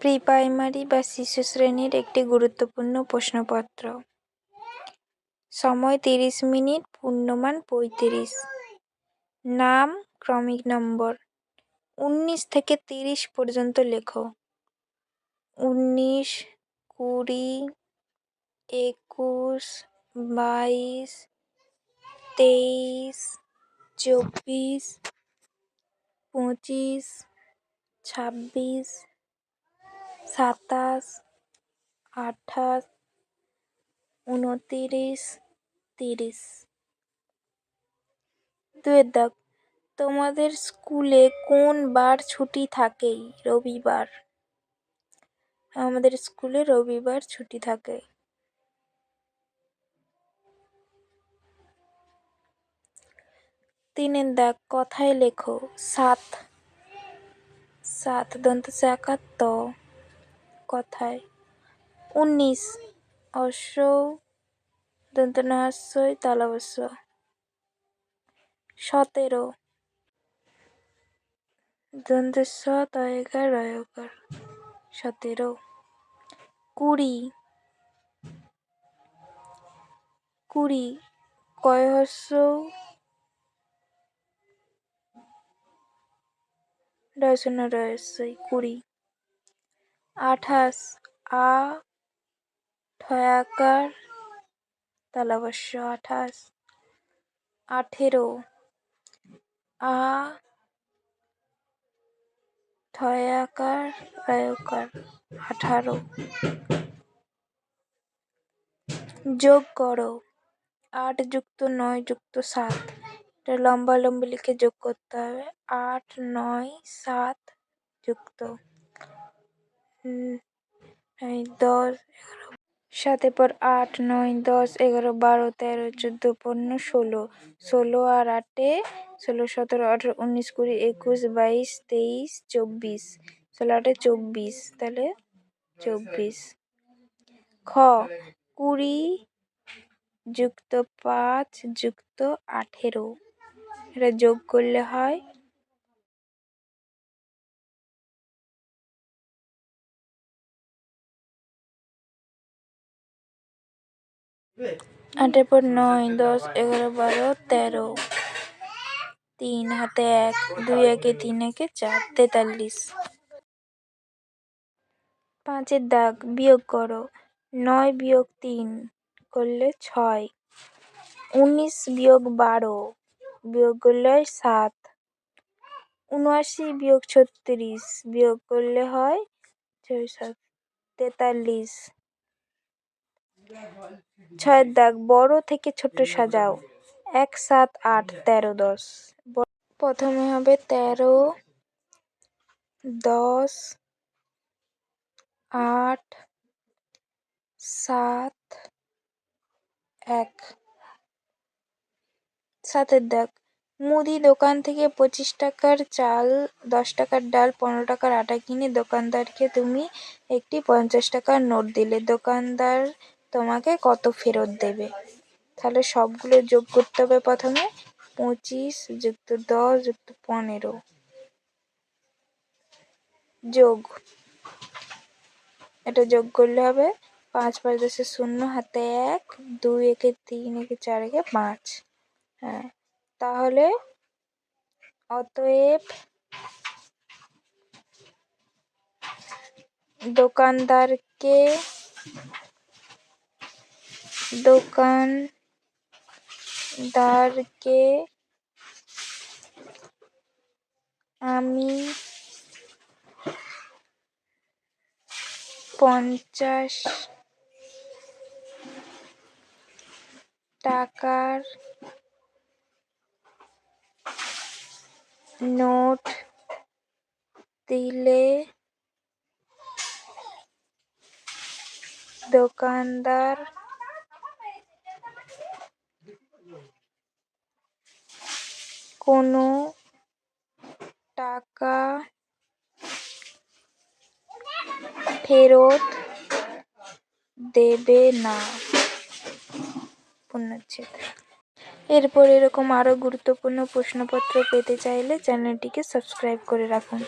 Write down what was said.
Pre-primary বা শিশু শ্রেণীর একটি গুরুত্বপূর্ণ প্রশ্নপত্র। সময় 30 মিনিট, পূর্ণমান 35। নাম, ক্রমিক নম্বর 19 থেকে 30 পর্যন্ত লেখো। 19, 20, 21, 22, 23, 24, 25, 26, 27, 28, 29, 30। দুয়ের দাগ, তোমাদের স্কুলে কোন বার ছুটি থাকে? রবিবার। আমাদের স্কুলে রবিবার ছুটি থাকে। 3-এর দাগ, কথায় লেখো। 7, দন্ত স-আকার ত, কথায়। 19, দন্ত ন-ই তালব্য শ। 17, দন্ত স-ত-য়-কার র-য়কার। 17। 20, ক-য়-স, র-য়-স, 20। 28, আ-ঠয়াকার তালব্য শ, 28। 18, আ-ঠয়াকার র-য়কার, 18। যোগ করো। 8 যুক্ত 9 যুক্ত 7। এটা লম্বালম্বি লিখে যোগ করতে হবে। 8, 9, 7 যুক্ত 10, 7 পর 8, 9, 10, 11, 12, 13, 14, 15, 16। 16 আর 8, 16, 17, 18, 19, 20, 21, 22, 23, 24। 16, 8, 24, তাহলে 24। খ, 20 যুক্ত 5 যুক্ত 18। এটা যোগ করলে হয় 8 পর 9, 10, 11, 12, 13। 3 হাতে 1, 2 একে 3 একে 4, 43। 5-এর দাগ, বিয়োগ করো। 9 বিয়োগ 3 করলে 6। 19 বিয়োগ 12 বিয়োগ করলে হয় 7। 79 বিয়োগ 36 বিয়োগ করলে হয় 43। 6-এর দাগ, বড় থেকে ছোট সাজাও। 1, 7, 8, 13, 10। প্রথমে হবে 13, 10, 8, 7, 1। 7-এর দাগ, মুদি দোকান থেকে 25 টাকার চাল, 10 টাকার ডাল, 15 টাকার আটা কিনে দোকানদারকে তুমি একটি 50 টাকার নোট দিলে, দোকানদার তোমাকে কত ফেরত দেবে? তাহলে সবগুলো যোগ করতে হবে। প্রথমে 25 যুক্ত 10 যুক্ত 15 যোগ, এটা যোগ করলে হবে 5, 5, 10, 0, হাতে 1, 2 একে 3 একে 4 একে 5। হ্যাঁ, তাহলে অতএব দোকানদারকে আমি 50 টাকার নোট দিলে দোকানদার কোনো টাকা ফেরত দেবে না। পূর্ণচ্ছেদ। এরপর এরকম আরো গুরুত্বপূর্ণ প্রশ্নপত্র পেতে চাইলে চ্যানেলটিকে সাবস্ক্রাইব করে রাখুন।